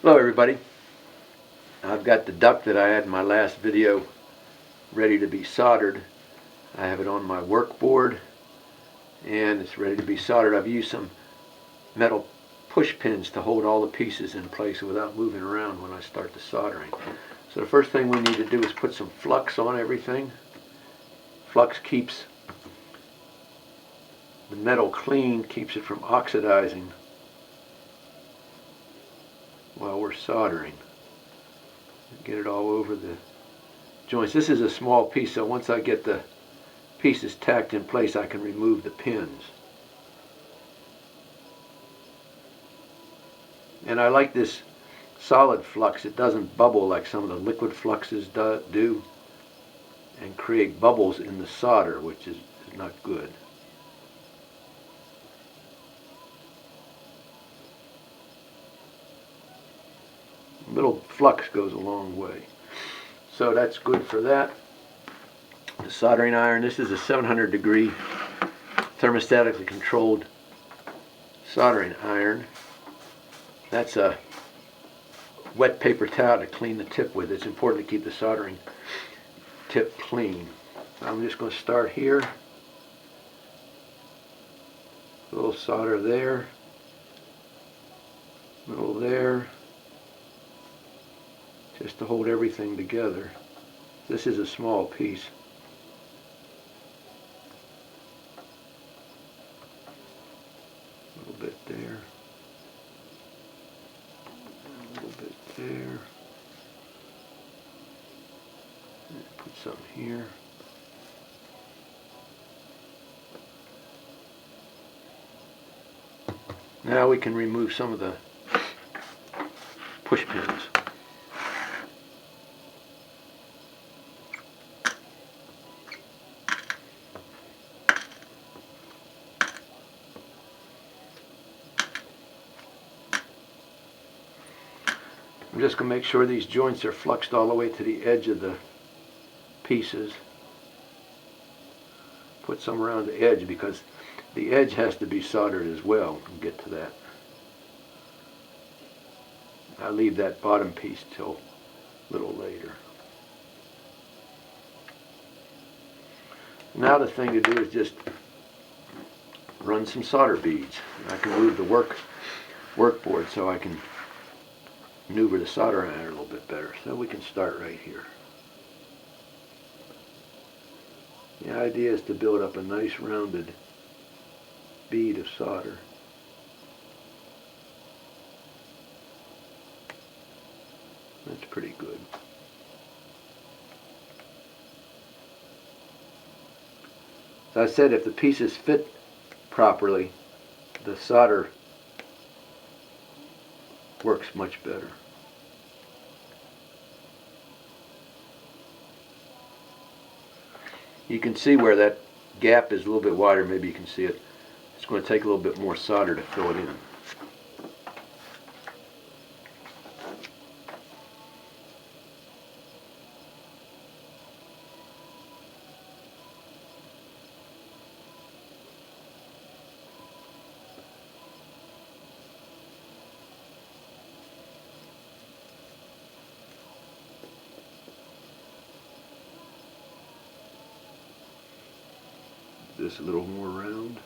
Hello everybody. I've got the duct that I had in my last video ready to be soldered. I have it on my work board and it's ready to be soldered. I've used some metal push pins to hold all the pieces in place without moving around when I start the soldering. So the first thing we need to do is put some flux on everything. Flux keeps the metal clean, keeps it from oxidizing while we're soldering. Get it all over the joints. This is a small piece, so once I get the pieces tacked in place, I can remove the pins. And I like this solid flux. It doesn't bubble like some of the liquid fluxes do and create bubbles in the solder, which is not good. A little flux goes a long way. So that's good for that. The soldering iron, this is a 700 degree thermostatically controlled soldering iron. That's a wet paper towel to clean the tip with. It's important to keep the soldering tip clean. I'm just going to start here. A little solder there. A little there. Just to hold everything together. This is a small piece. A little bit there. A little bit there. Put some here. Now we can remove some of the push pins. I'm just going to make sure these joints are fluxed all the way to the edge of the pieces. Put some around the edge because the edge has to be soldered as well. We'll get to that. I'll leave that bottom piece till a little later. Now the thing to do is just run some solder beads. I can move the workboard so I can maneuver the soldering iron a little bit better. So we can start right here. The idea is to build up a nice rounded bead of solder. That's pretty good. As I said, if the pieces fit properly, the solder works much better. You can see where that gap is a little bit wider. Maybe you can see it. It's going to take a little bit more solder to fill it in. This a little more round.